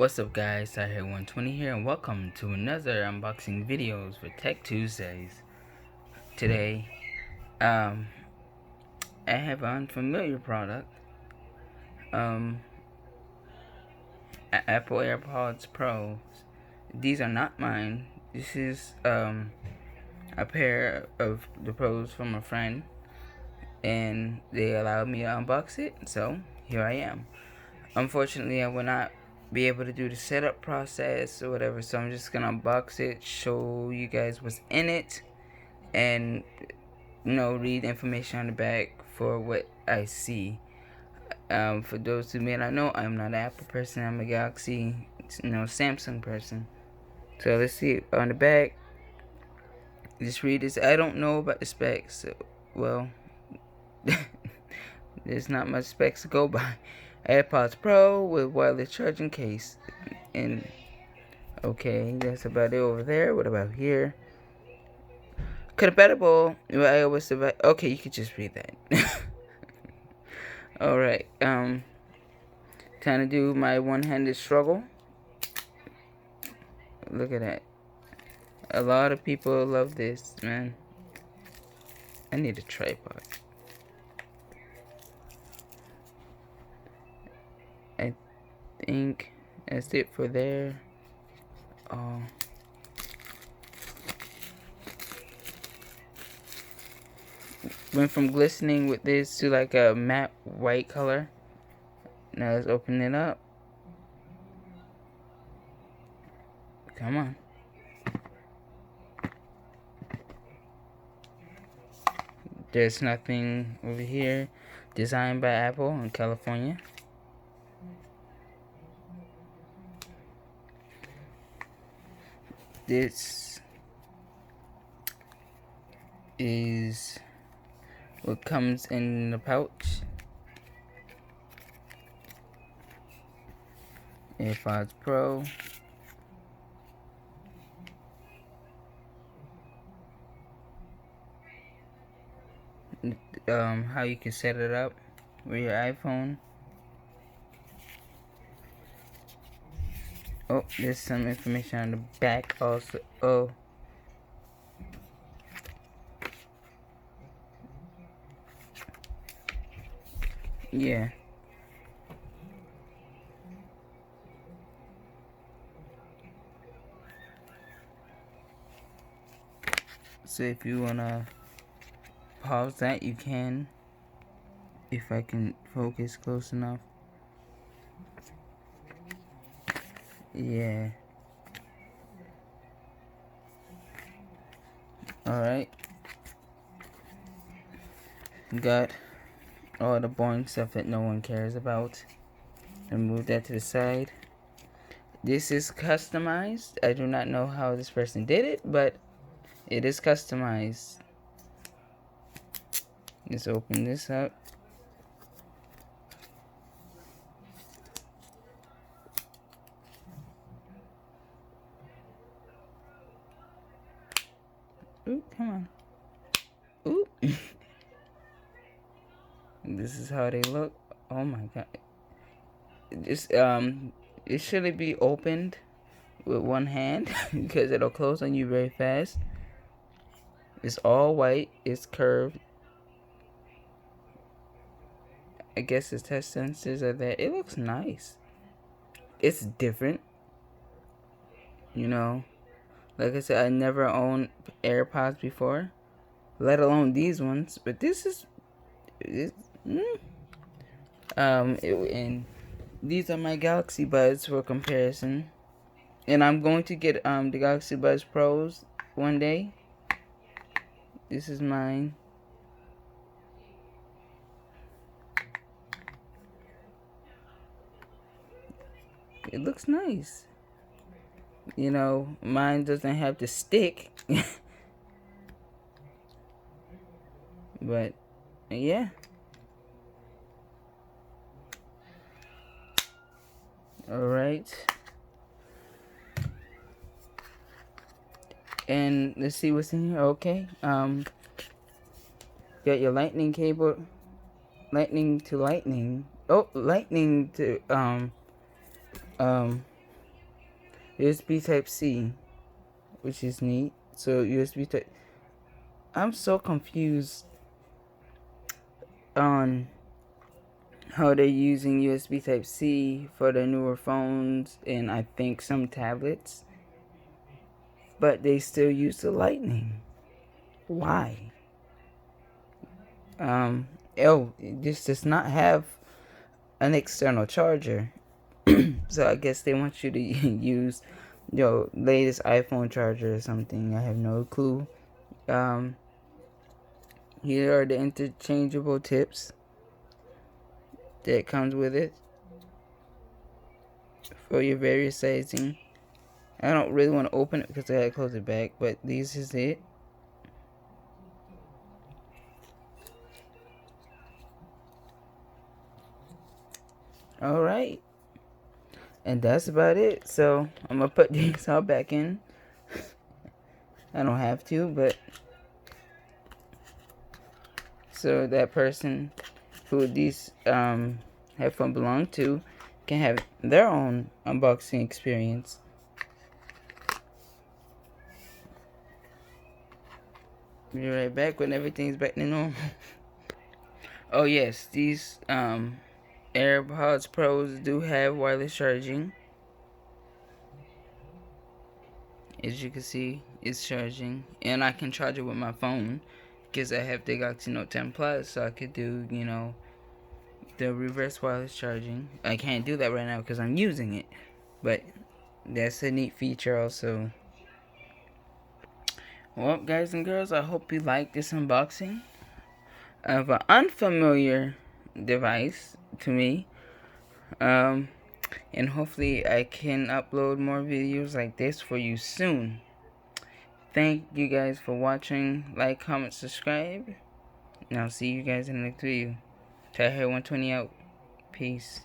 What's up guys, Sahir120 here and welcome to another unboxing videos for Tech Tuesdays. Today, I have an unfamiliar product, Apple Airpods Pro. These are not mine. This is a pair of the Pros from a friend, and they allowed me to unbox it, so here I am. Unfortunately, I will not be able to do the setup process or whatever, so I'm just gonna unbox it, show you guys what's in it, and read information on the back for what I see. For those who may not know, I'm not an Apple person. I'm a Galaxy, Samsung person. So let's see on the back. Just read this. I don't know about the specs. So, well, there's not much specs to go by. Airpods Pro with wireless charging case, and okay, that's about it over there. What about here? Compatible with iOS device. Okay, you could just read that. All right. Time to do my one-handed struggle. Look at that. A lot of people love this, man. I need a tripod. I think that's it for there. Oh. Went from glistening with this to like a matte white color. Now let's open it up. Come on. There's nothing over here. Designed by Apple in California. This is what comes in the pouch. Airpods Pro. How you can set it up with your iPhone. Oh, there's some information on the back also. Oh. Yeah. So if you wanna pause that, you can. If I can focus close enough. Yeah. Alright. Got all the boring stuff that no one cares about. And move that to the side. This is customized. I do not know how this person did it, but it is customized. Let's open this up. Ooh, come on. Ooh. This is how they look. Oh my god. This it shouldn't be opened with one hand because it'll close on you very fast. It's all white. It's curved. I guess the touch sensors are there. It looks nice. It's different. Like I said, I never owned AirPods before, let alone these ones. But this is, and these are my Galaxy Buds for comparison. And I'm going to get the Galaxy Buds Pros one day. This is mine. It looks nice. Mine doesn't have the stick. But yeah. Alright. And let's see what's in here. Okay. Got your lightning cable. Lightning to lightning. Oh, lightning to USB Type C, which is neat. So USB Type. I'm so confused on how they're using USB Type C for the newer phones and I think some tablets, but they still use the Lightning. Why? This does not have an external charger. So I guess they want you to use your latest iPhone charger or something. I have no clue. Here are the interchangeable tips that comes with it for your various sizing. I don't really want to open it because I gotta close it back, but this is it. Alright. And that's about it. So I'm gonna put these all back in. I don't have to, but so that person who these headphones belong to can have their own unboxing experience. Be right back when everything's back to normal. Oh yes, these AirPods Pros do have wireless charging. As you can see, it's charging, and I can charge it with my phone because I have the Galaxy Note 10 Plus, so I could do, the reverse wireless charging. I can't do that right now because I'm using it, but that's a neat feature also. Well, guys and girls, I hope you like this unboxing of an unfamiliar device to me. And hopefully I can upload more videos like this for you soon. Thank you guys for watching. Like, comment, subscribe. And I'll see you guys in the next video. Taher 120 out. Peace.